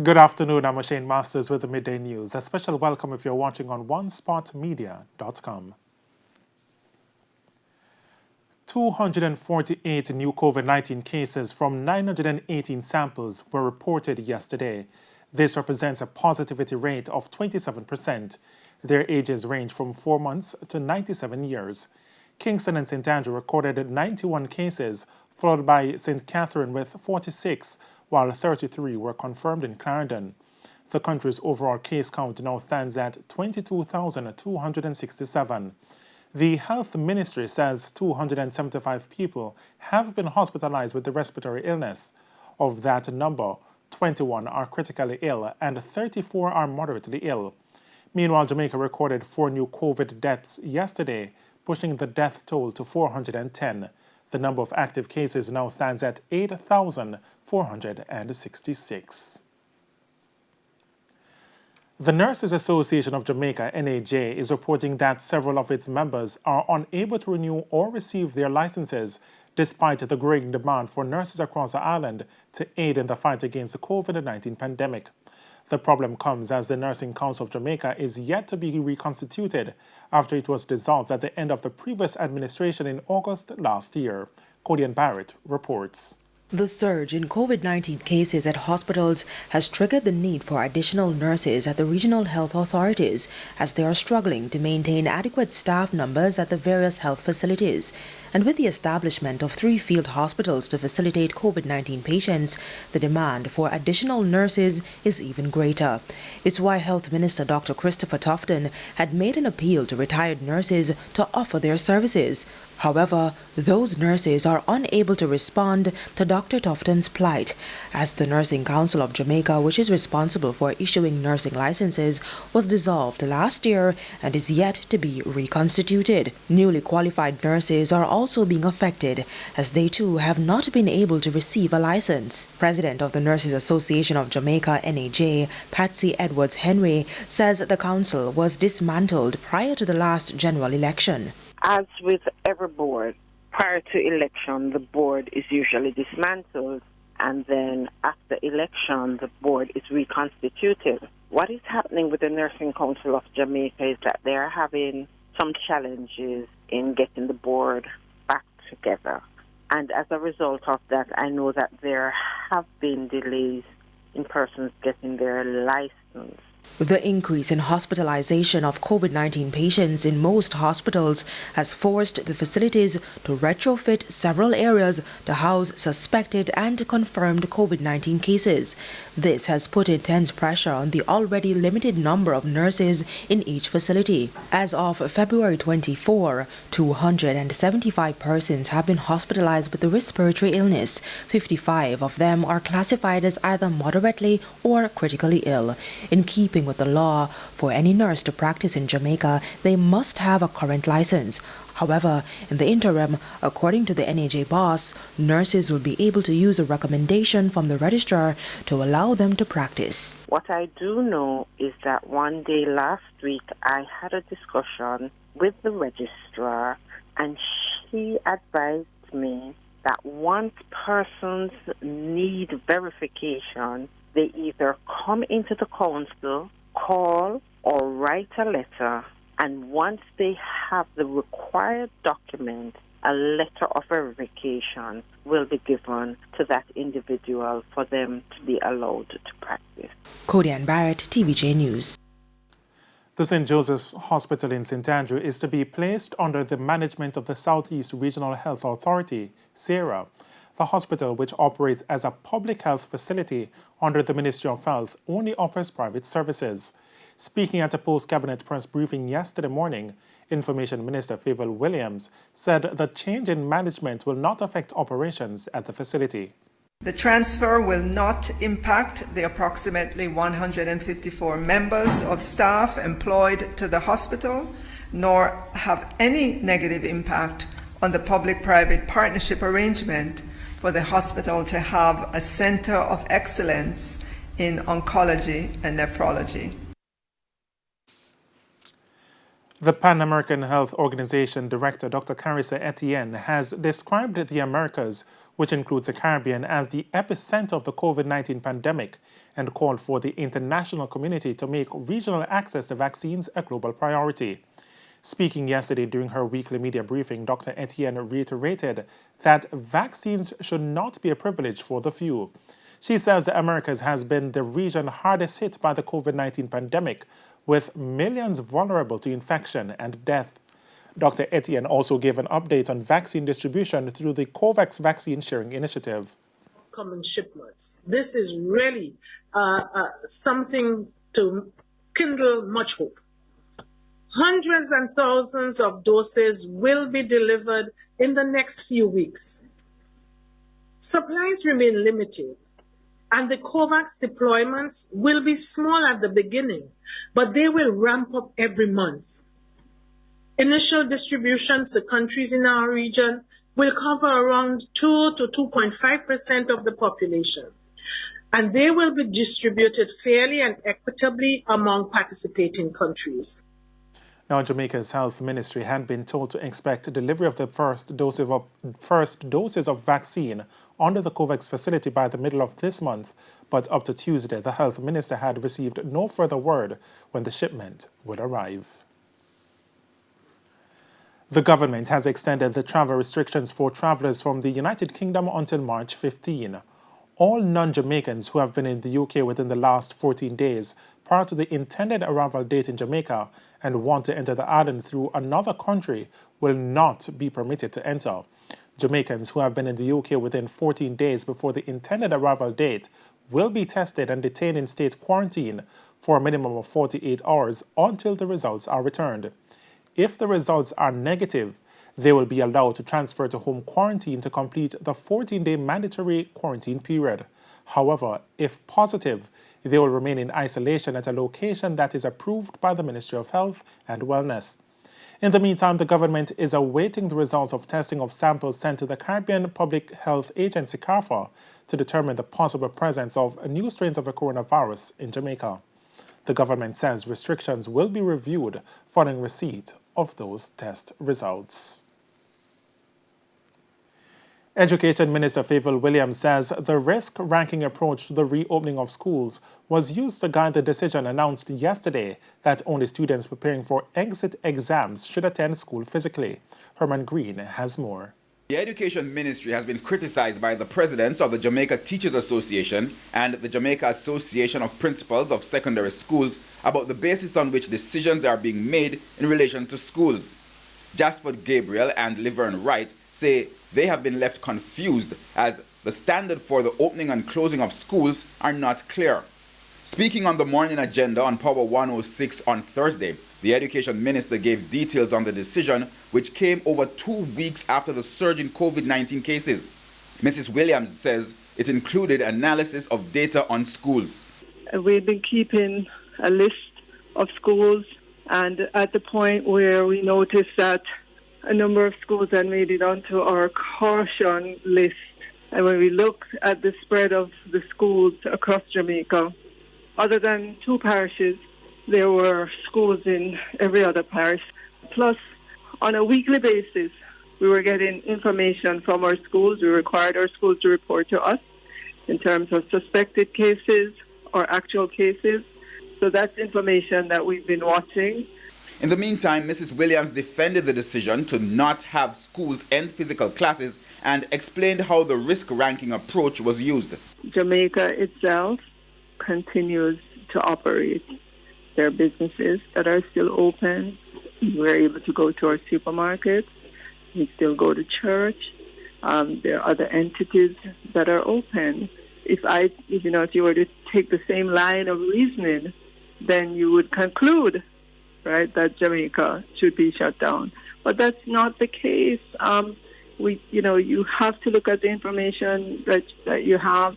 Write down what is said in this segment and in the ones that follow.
Good afternoon, I'm Shane Masters with the Midday News. A special welcome if you're watching on onespotmedia.com. 248 new COVID-19 cases from 918 samples were reported yesterday. This represents a positivity rate of 27%. Their ages range from 4 months to 97 years. Kingston and St. Andrew recorded 91 cases, followed by St. Catherine with 46, while 33 were confirmed in Clarendon. The country's overall case count now stands at 22,267. The Health Ministry says 275 people have been hospitalized with the respiratory illness. Of that number, 21 are critically ill and 34 are moderately ill. Meanwhile, Jamaica recorded 4 new COVID deaths yesterday, pushing the death toll to 410. The number of active cases now stands at 8,466. The Nurses Association of Jamaica, NAJ, is reporting that several of its members are unable to renew or receive their licenses despite the growing demand for nurses across the island to aid in the fight against the COVID-19 pandemic. The problem comes as the Nursing Council of Jamaica is yet to be reconstituted after it was dissolved at the end of the previous administration in August last year. Codian Barrett reports. The surge in COVID-19 cases at hospitals has triggered the need for additional nurses at the regional health authorities as they are struggling to maintain adequate staff numbers at the various health facilities. And with the establishment of 3 field hospitals to facilitate COVID-19 patients, the demand for additional nurses is even greater. It's why Health Minister Dr. Christopher Tufton had made an appeal to retired nurses to offer their services. However, those nurses are unable to respond to Dr. Tufton's plight, as the Nursing Council of Jamaica, which is responsible for issuing nursing licenses, was dissolved last year and is yet to be reconstituted. Newly qualified nurses are also being affected, as they too have not been able to receive a license. President of the Nurses Association of Jamaica, NAJ, Patsy Edwards Henry, says the council was dismantled prior to the last general election. As with every board, prior to election, the board is usually dismantled, and then after election, the board is reconstituted. What is happening with the Nursing Council of Jamaica is that they are having some challenges in getting the board back together. And as a result of that, I know that there have been delays in persons getting their license. The increase in hospitalization of COVID-19 patients in most hospitals has forced the facilities to retrofit several areas to house suspected and confirmed COVID-19 cases. This has put intense pressure on the already limited number of nurses in each facility. As of February 24, 275 persons have been hospitalized with the respiratory illness. 55 of them are classified as either moderately or critically ill. In keeping with the law, for any nurse to practice in Jamaica, they must have a current license. However, in the interim, according to the NAJ boss, nurses will be able to use a recommendation from the registrar to allow them to practice. What I do know is that one day last week I had a discussion with the registrar, and she advised me that once persons need verification, they either come into the council, call, or write a letter, and once they have the required document, a letter of verification will be given to that individual for them to be allowed to practice. Codian Barrett, TVJ News. The St. Joseph's Hospital in St. Andrew is to be placed under the management of the Southeast Regional Health Authority, SARA. The hospital, which operates as a public health facility under the Ministry of Health, only offers private services. Speaking at a post-cabinet press briefing yesterday morning, Information Minister Favour Williams said the change in management will not affect operations at the facility. The transfer will not impact the approximately 154 members of staff employed to the hospital, nor have any negative impact on the public-private partnership arrangement for the hospital to have a center of excellence in oncology and nephrology. The Pan American Health Organization Director, Dr. Carissa Etienne, has described the Americas, which includes the Caribbean as the epicenter of the COVID-19 pandemic, and called for the international community to make regional access to vaccines a global priority. Speaking yesterday during her weekly media briefing, Dr. Etienne reiterated that vaccines should not be a privilege for the few. She says the Americas has been the region hardest hit by the COVID-19 pandemic, with millions vulnerable to infection and death. Dr. Etienne also gave an update on vaccine distribution through the COVAX Vaccine Sharing Initiative. Common shipments. This is really something to kindle much hope. Hundreds and thousands of doses will be delivered in the next few weeks. Supplies remain limited, and the COVAX deployments will be small at the beginning, but they will ramp up every month. Initial distributions to countries in our region will cover around 2 to 2.5% of the population, and they will be distributed fairly and equitably among participating countries. Now, Jamaica's health ministry had been told to expect delivery of the first doses of vaccine under the COVAX facility by the middle of this month, but up to Tuesday, the health minister had received no further word when the shipment would arrive. The government has extended the travel restrictions for travelers from the United Kingdom until March 15. All non-Jamaicans who have been in the UK within the last 14 days prior to the intended arrival date in Jamaica and want to enter the island through another country will not be permitted to enter. Jamaicans who have been in the UK within 14 days before the intended arrival date will be tested and detained in state quarantine for a minimum of 48 hours until the results are returned. If the results are negative, they will be allowed to transfer to home quarantine to complete the 14-day mandatory quarantine period. However, if positive, they will remain in isolation at a location that is approved by the Ministry of Health and Wellness. In the meantime, the government is awaiting the results of testing of samples sent to the Caribbean Public Health Agency, CARPHA, to determine the possible presence of new strains of the coronavirus in Jamaica. The government says restrictions will be reviewed following receipt of those test results. Education Minister Favour Williams says the risk-ranking approach to the reopening of schools was used to guide the decision announced yesterday that only students preparing for exit exams should attend school physically. Herman Green has more. The Education Ministry has been criticized by the presidents of the Jamaica Teachers Association and the Jamaica Association of Principals of Secondary Schools about the basis on which decisions are being made in relation to schools. Jasper Gabriel and Laverne Wright say they have been left confused as the standard for the opening and closing of schools are not clear. Speaking on the morning agenda on Power 106 on Thursday, the Education Minister gave details on the decision, which came over 2 weeks after the surge in COVID-19 cases. Mrs. Williams says it included analysis of data on schools. We've been keeping a list of schools, and at the point where we noticed that a number of schools had made it onto our caution list, and when we looked at the spread of the schools across Jamaica, other than 2 parishes, there were schools in every other parish. Plus, on a weekly basis, we were getting information from our schools. We required our schools to report to us in terms of suspected cases or actual cases. So that's information that we've been watching. In the meantime, Mrs. Williams defended the decision to not have schools end physical classes and explained how the risk-ranking approach was used. Jamaica itself continues to operate. There are businesses that are still open. We're able to go to our supermarkets. We still go to church. There are other entities that are open. If you were to take the same line of reasoning, then you would conclude, right, that Jamaica should be shut down. But that's not the case. You have to look at the information that you have.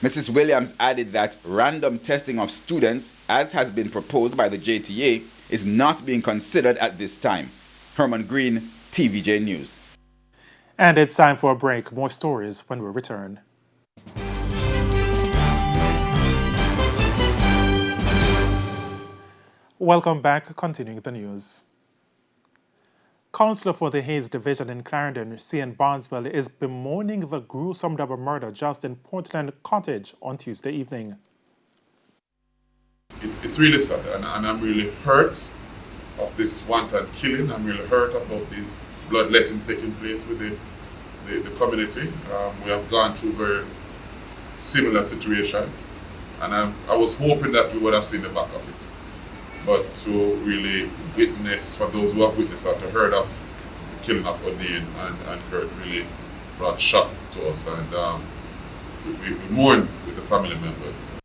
Mrs. Williams added that random testing of students, as has been proposed by the JTA, is not being considered at this time. Herman Green, TVJ News. And it's time for a break. More stories when we return. Welcome back. Continuing the news. Councillor for the Hayes Division in Clarendon, C.N. Barneswell, is bemoaning the gruesome double murder just in Portland Cottage on Tuesday evening. It's really sad, and I'm really hurt of this wanton killing. I'm really hurt about this bloodletting taking place with the community. We have gone through very similar situations, and I was hoping that we would have seen the back of it. But to really witness, for those who have witnessed or heard of the killing of O'Neill and Kurt, really brought shock to us, and we mourn with the family members.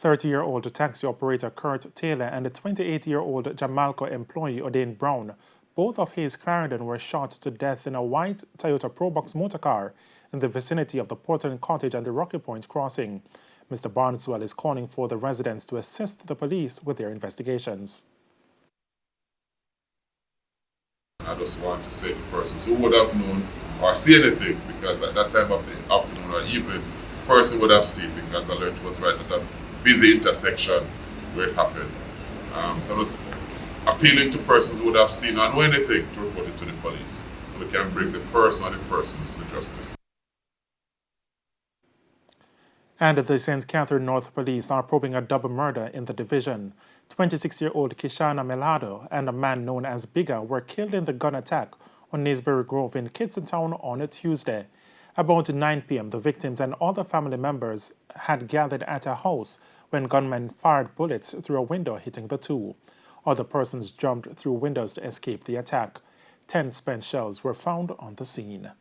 30-year-old taxi operator Kurt Taylor and the 28-year-old Jamaica employee O'Dane Brown, both of Hayes Clarendon, were shot to death in a white Toyota Probox motorcar in the vicinity of the Portland Cottage and the Rocky Point crossing. Mr. Barneswell is calling for the residents to assist the police with their investigations. I just want to say to persons who would have known or see anything, because at that time of the afternoon or evening, the person would have seen, because alert was right at a busy intersection where it happened. So I was appealing to persons who would have seen or know anything to report it to the police, so we can bring the person or the persons to justice. And the St. Catherine North Police are probing a double murder in the division. 26-year-old Kishana Melado and a man known as Bigger were killed in the gun attack on Naysbury Grove in Kidsontown on a Tuesday. About 9 p.m., the victims and other family members had gathered at a house when gunmen fired bullets through a window, hitting the two. Other persons jumped through windows to escape the attack. 10 spent shells were found on the scene.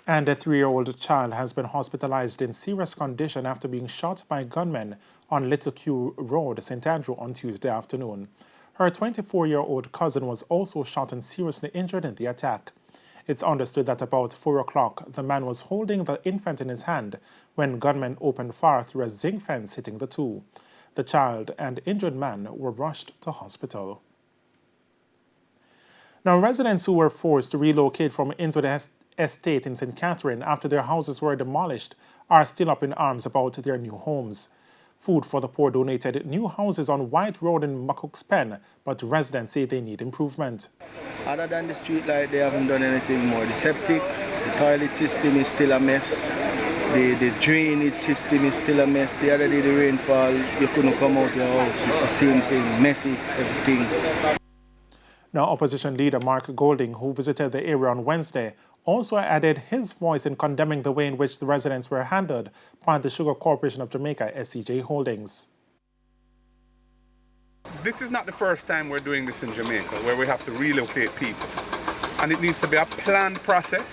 And a 3-year-old child has been hospitalized in serious condition after being shot by gunmen on Little Q Road, St. Andrew, on Tuesday afternoon. Her 24-year-old cousin was also shot and seriously injured in the attack. It's understood that about 4 o'clock, the man was holding the infant in his hand when gunmen opened fire through a zinc fence, hitting the two. The child and injured man were rushed to hospital. Now, residents who were forced to relocate from Innswood Estate in St. Catherine after their houses were demolished are still up in arms about their new homes. Food for the Poor donated new houses on White Road in McCook's Pen, but residents say they need improvement. Other than the street light, they haven't done anything more. The septic, the toilet system is still a mess. The drainage system is still a mess. The other day, the rainfall, you couldn't come out your house. It's the same thing, messy, everything. Now, opposition leader Mark Golding, who visited the area on Wednesday, also added his voice in condemning the way in which the residents were handled by the Sugar Corporation of Jamaica, SCJ Holdings. This is not the first time we're doing this in Jamaica, where we have to relocate people. And it needs to be a planned process,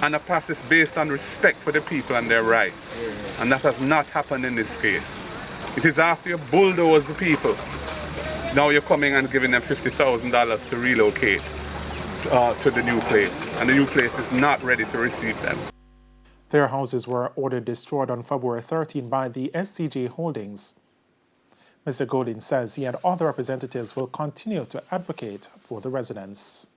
and a process based on respect for the people and their rights. And that has not happened in this case. It is after you bulldoze the people, now you're coming and giving them $50,000 to relocate to the new place, and the new place is not ready to receive them. Their houses were ordered destroyed on February 13 by the SCJ Holdings. Mr. Golding says he and other representatives will continue to advocate for the residents.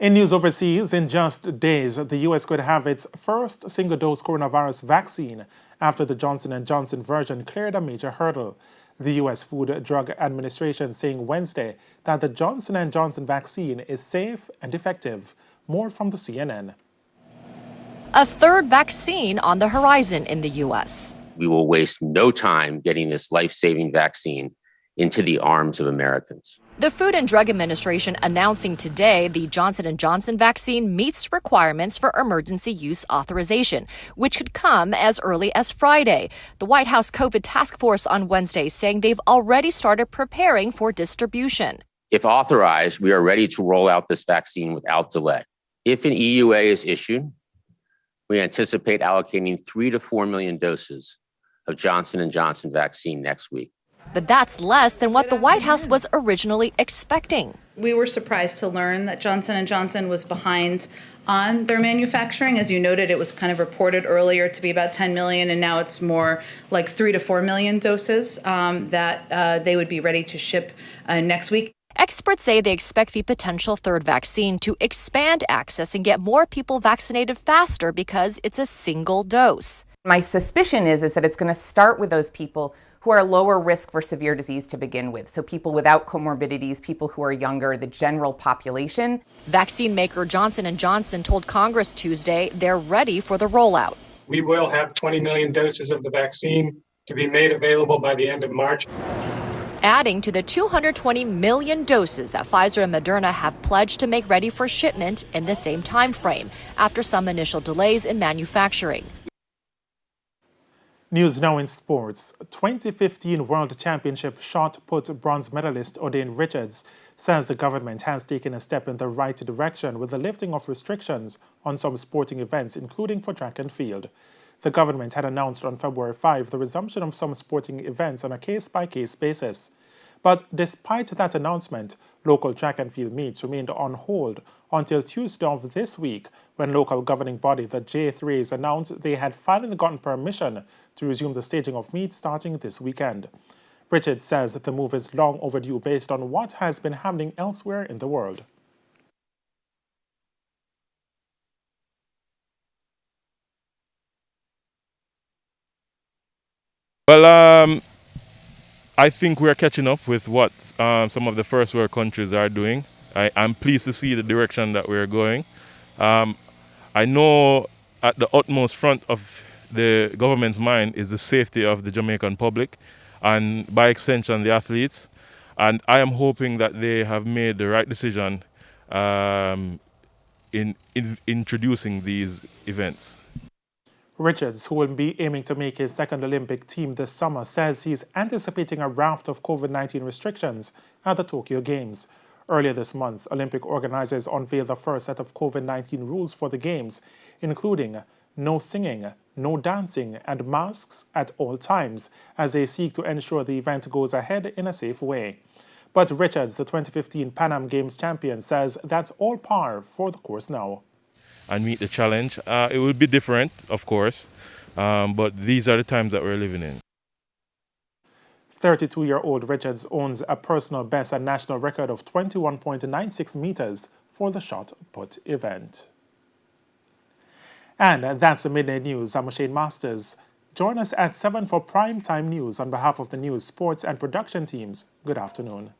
In news overseas, in just days, the U.S. could have its first single-dose coronavirus vaccine after the Johnson & Johnson version cleared a major hurdle. The U.S. Food and Drug Administration saying Wednesday that the Johnson & Johnson vaccine is safe and effective. More from the CNN. A third vaccine on the horizon in the U.S. We will waste no time getting this life-saving vaccine into the arms of Americans. The Food and Drug Administration announcing today the Johnson & Johnson vaccine meets requirements for emergency use authorization, which could come as early as Friday. The White House COVID task force on Wednesday saying they've already started preparing for distribution. If authorized, we are ready to roll out this vaccine without delay. If an EUA is issued, we anticipate allocating 3 to 4 million doses of Johnson & Johnson vaccine next week. But that's less than what the White House was originally expecting. We were surprised to learn that Johnson & Johnson was behind on their manufacturing. As you noted, it was kind of reported earlier to be about 10 million, and now it's more like 3 to 4 million doses that they would be ready to ship next week. Experts say they expect the potential third vaccine to expand access and get more people vaccinated faster because it's a single dose. My suspicion is that it's going to start with those people who are lower risk for severe disease to begin with. So people without comorbidities, people who are younger, the general population. Vaccine maker Johnson & Johnson told Congress Tuesday they're ready for the rollout. We will have 20 million doses of the vaccine to be made available by the end of March. Adding to the 220 million doses that Pfizer and Moderna have pledged to make ready for shipment in the same time frame, after some initial delays in manufacturing. News now in sports. 2015 World Championship shot put bronze medalist Odain Richards says the government has taken a step in the right direction with the lifting of restrictions on some sporting events, including for track and field. The government had announced on February 5 the resumption of some sporting events on a case-by-case basis. But despite that announcement, local track and field meets remained on hold until Tuesday of this week, when local governing body, the J3s, announced they had finally gotten permission to resume the staging of meets starting this weekend. Richards says that the move is long overdue based on what has been happening elsewhere in the world. Well, I think we're catching up with what some of the first world countries are doing. I'm pleased to see the direction that we're going. I know at the utmost front of the government's mind is the safety of the Jamaican public and by extension the athletes. And I am hoping that they have made the right decision in introducing these events. Richards, who will be aiming to make his second Olympic team this summer, says he's anticipating a raft of COVID-19 restrictions at the Tokyo Games. Earlier this month, Olympic organizers unveiled the first set of COVID-19 rules for the Games, including no singing, no dancing, and masks at all times, as they seek to ensure the event goes ahead in a safe way. But Richards, the 2015 Pan Am Games champion, says that's all par for the course now. And meet the challenge. It will be different, of course, but these are the times that we're living in. 32-year-old Richards owns a personal best and national record of 21.96 meters for the shot put event. And that's the Midday News. I'm Shane Masters. Join us at 7 for Primetime News on behalf of the news, sports, and production teams. Good afternoon.